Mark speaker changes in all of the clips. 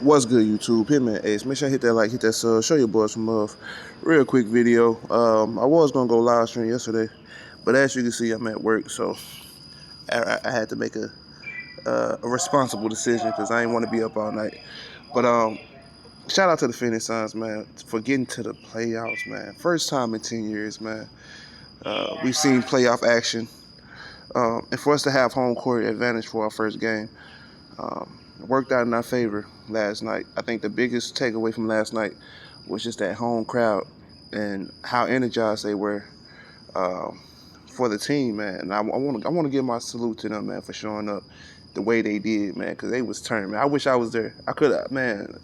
Speaker 1: What's good, YouTube? Hitman Ace. Make sure I hit that like, hit that sub, show your boys some love. Real quick video. I was gonna go live stream yesterday, but as you can see, I'm at work, so I had to make a responsible decision because I didn't want to be up all night. But shout out to the Phoenix Suns, man, for getting to the playoffs, man. First time in 10 years, man. We've seen playoff action, and for us to have home court advantage for our first game. Worked out in our favor last night. I think the biggest takeaway from last night was just that home crowd and how energized they were for the team, man. And I want to give my salute to them, man, for showing up the way they did, man, because they was turned, man. I wish I was there. I could have, man,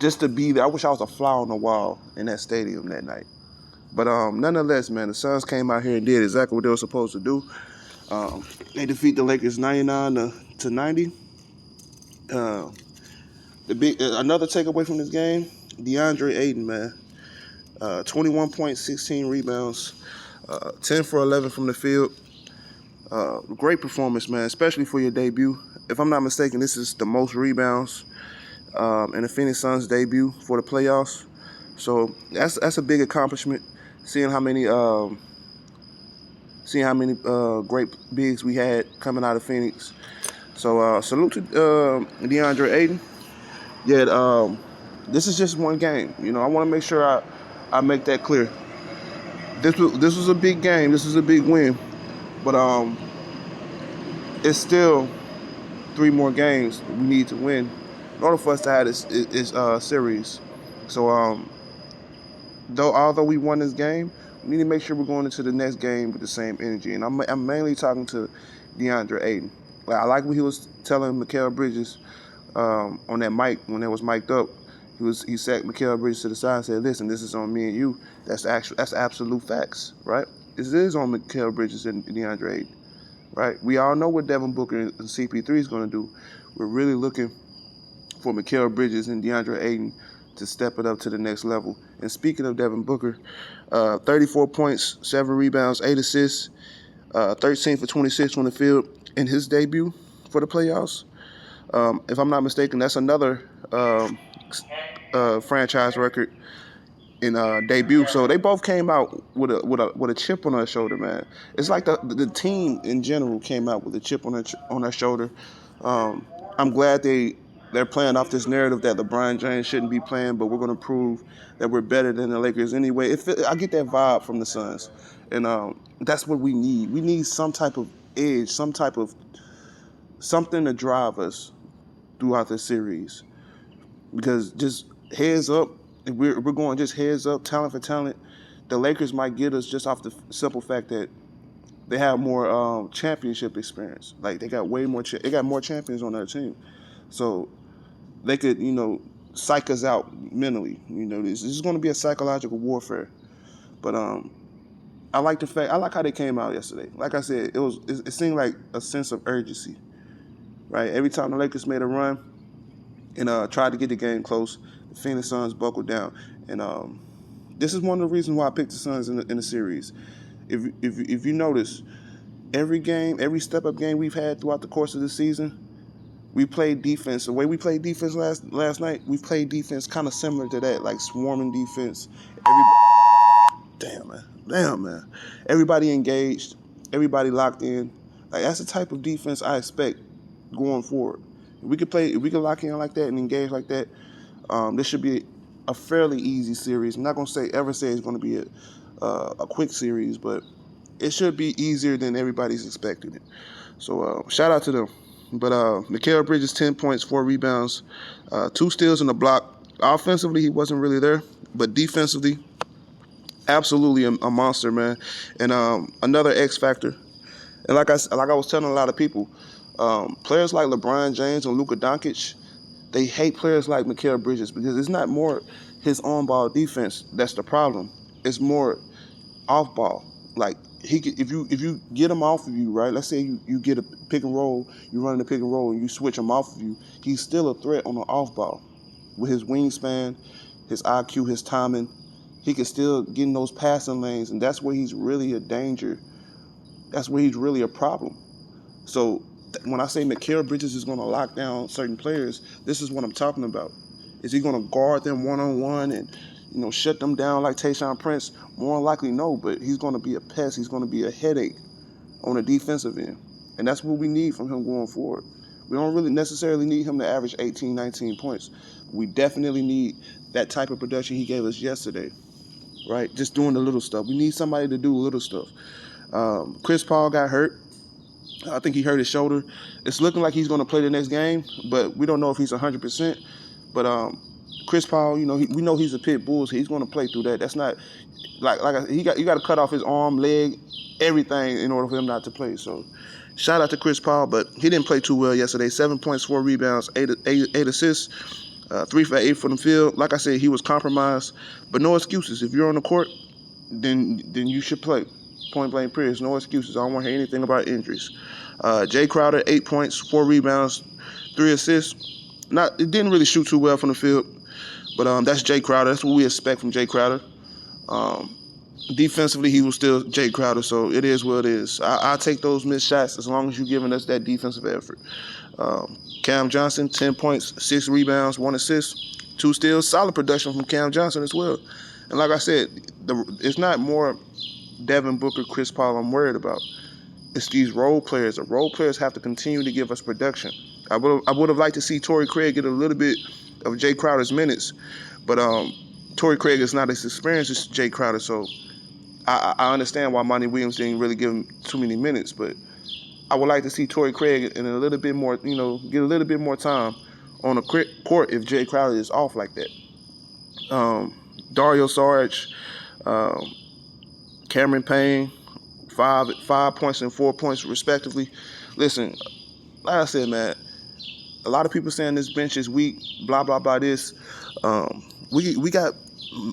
Speaker 1: just to be there. I wish I was a fly on the wall in that stadium that night. But nonetheless, man, the Suns came out here and did exactly what they were supposed to do. They defeat the Lakers 99 to 90. Another takeaway from this game, DeAndre Ayton, man, 21 points, 16 rebounds, 10 for 11 from the field. Great performance, man, especially for your debut. If I'm not mistaken, this is the most rebounds in the Phoenix Suns debut for the playoffs. So that's a big accomplishment. Seeing how many great bigs we had coming out of Phoenix. So salute to DeAndre Ayton. Yeah, this is just one game. You know, I want to make sure I make that clear. This was a big game. This is a big win, but it's still 3 more games we need to win in order for us to have this series. So although we won this game, we need to make sure we're going into the next game with the same energy. And I'm mainly talking to DeAndre Ayton. I like what he was telling Mikal Bridges on that mic when it was mic'd up. He sat Mikal Bridges to the side and said, "Listen, this is on me and you. That's absolute facts, right? This is on Mikal Bridges and DeAndre Ayton, right? We all know what Devin Booker and CP3 is going to do. We're really looking for Mikal Bridges and DeAndre Ayton to step it up to the next level. And speaking of Devin Booker, 34 points, 7 rebounds, 8 assists, 13 for 26 from the field in his debut for the playoffs. If I'm not mistaken, that's another franchise record in debut. So they both came out with a chip on their shoulder, man. It's like the team in general came out with a chip on their shoulder. I'm glad they're playing off this narrative that LeBron James shouldn't be playing, but we're going to prove that we're better than the Lakers anyway. I get that vibe from the Suns, and that's what we need. We need some type of edge, something to drive us throughout the series. Because just heads up, if we're going just heads up, talent for talent, the Lakers might get us just off the simple fact that they have more championship experience. Like they got way more, they got more champions on their team, so they could, psych us out mentally. This is going to be a psychological warfare. But I like how they came out yesterday. Like I said, it seemed like a sense of urgency, right? Every time the Lakers made a run and tried to get the game close, the Phoenix Suns buckled down. And this is one of the reasons why I picked the Suns in the series. If you notice, every step-up game we've had throughout the course of the season, we played defense. The way we played defense last night, we played defense kind of similar to that, like swarming defense. Damn, man. Everybody engaged, everybody locked in. Like that's the type of defense I expect going forward. If we could lock in like that and engage like that, this should be a fairly easy series. I'm not gonna say it's going to be a quick series, but it should be easier than everybody's expecting it. So shout out to them. But Mikal Bridges, 10 points, 4 rebounds, 2 steals in the block. Offensively, he wasn't really there, but defensively, absolutely a monster, man. And another X factor. And like I was telling a lot of people, players like LeBron James and Luka Doncic, they hate players like Mikal Bridges because it's not more his on-ball defense that's the problem. It's more off-ball. Like if you get him off of you, right? Let's say you get a pick and roll, you run the pick and roll, and you switch him off of you. He's still a threat on the off-ball with his wingspan, his IQ, his timing. He can still get in those passing lanes, and that's where he's really a danger. That's where he's really a problem. So when I say Mikal Bridges is going to lock down certain players, this is what I'm talking about. Is he going to guard them one-on-one and, shut them down like Tayshaun Prince? More than likely, no, but he's going to be a pest. He's going to be a headache on the defensive end. And that's what we need from him going forward. We don't really necessarily need him to average 18, 19 points. We definitely need that type of production he gave us yesterday, right? Just doing the little stuff. We need somebody to do little stuff. Chris Paul got hurt. I think he hurt his shoulder. It's looking like he's going to play the next game, but we don't know if he's 100%. But Chris Paul, we know he's a pit bull, so he's going to play through that. That's not you got to cut off his arm, leg, everything in order for him not to play. So shout out to Chris Paul, but he didn't play too well yesterday. 7 points, 4 rebounds, 8 assists, 3 for 8 from the field. Like I said, he was compromised, but no excuses. If you're on the court, then you should play. Point blank period. No excuses. I don't want to hear anything about injuries. Jay Crowder, 8 points, 4 rebounds, 3 assists. It didn't really shoot too well from the field, but that's Jay Crowder. That's what we expect from Jay Crowder. Defensively, he was still Jay Crowder, so it is what it is. I'll take those missed shots as long as you're giving us that defensive effort. Cam Johnson, 10 points, 6 rebounds, 1 assist, 2 steals. Solid production from Cam Johnson as well. And like I said, it's not more Devin Booker, Chris Paul I'm worried about. It's these role players. The role players have to continue to give us production. I would have liked to see Torrey Craig get a little bit of Jay Crowder's minutes, but Torrey Craig is not as experienced as Jay Crowder, so I understand why Monty Williams didn't really give him too many minutes, but I would like to see Torrey Craig in a little bit more, get a little bit more time on the court if Jay Crowder is off like that. Dario Saric, Cameron Payne, 5 points and 4 points respectively. Listen, like I said, man, a lot of people saying this bench is weak, blah, blah, blah, this. We got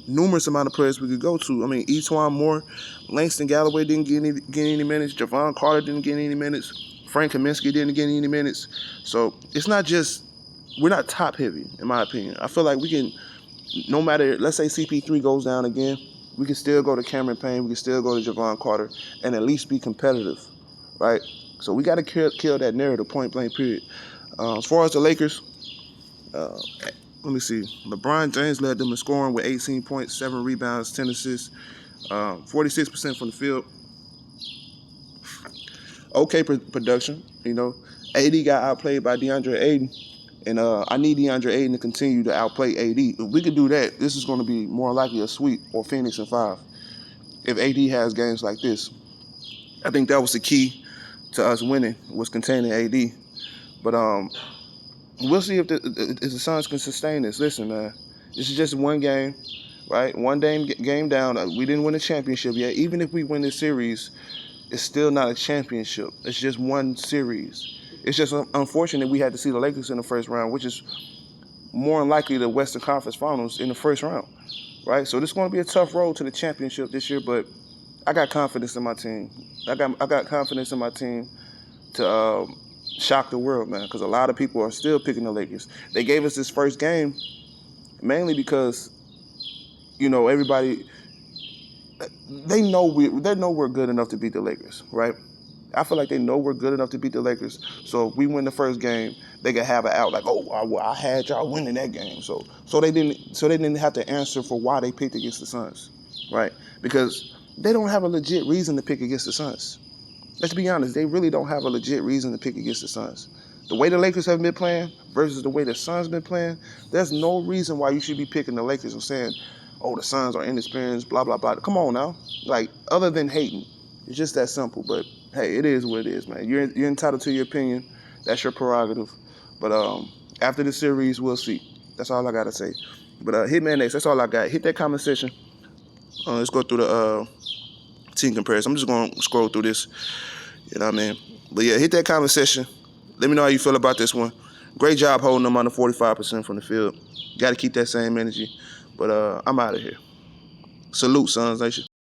Speaker 1: numerous amount of players we could go to. I mean, Etuan Moore, Langston Galloway didn't get any minutes. Javon Carter didn't get any minutes. Frank Kaminsky didn't get any minutes. So it's not just, we're not top heavy, in my opinion. I feel like we can, no matter, let's say CP3 goes down again, we can still go to Cameron Payne, we can still go to Javon Carter, and at least be competitive, right? So we got to kill that narrative, point blank period. As far as the Lakers, let me see. LeBron James led them in scoring with 18 points, 7 rebounds, 10 assists, 46% from the field. Okay production, AD got outplayed by DeAndre Ayton, and I need DeAndre Ayton to continue to outplay AD. If we could do that, this is going to be more likely a sweep or Phoenix in 5. If AD has games like this, I think that was the key to us winning, was containing AD. But we'll see if the Suns can sustain this. Listen, man, this is just one game, right? One game down. We didn't win a championship yet. Even if we win this series, it's still not a championship. It's just one series. It's just unfortunate we had to see the Lakers in the first round, which is more than likely the Western Conference Finals in the first round, right? So this is going to be a tough road to the championship this year, but I got confidence in my team. I got confidence in my team to shock the world, man, because a lot of people are still picking the Lakers. They gave us this first game mainly because, everybody, they know we're good enough to beat the Lakers, right? I feel like they know we're good enough to beat the Lakers. So if we win the first game, they could have it out like, I had y'all winning that game. So they didn't have to answer for why they picked against the Suns, right? Because they don't have a legit reason to pick against the Suns. Let's be honest, they really don't have a legit reason to pick against the Suns. The way the Lakers have been playing versus the way the Suns been playing, there's no reason why you should be picking the Lakers and saying, the Suns are inexperienced, blah, blah, blah. Come on now. Like, other than hating, it's just that simple. But, hey, it is what it is, man. You're entitled to your opinion. That's your prerogative. But after the series, we'll see. That's all I got to say. But Hitman Next, that's all I got. Hit that comment section. Let's go through the team comparison. I'm just going to scroll through this. You know what I mean? But, yeah, hit that comment section. Let me know how you feel about this one. Great job holding them under 45% from the field. Got to keep that same energy. But I'm out of here. Salute, Suns Nation.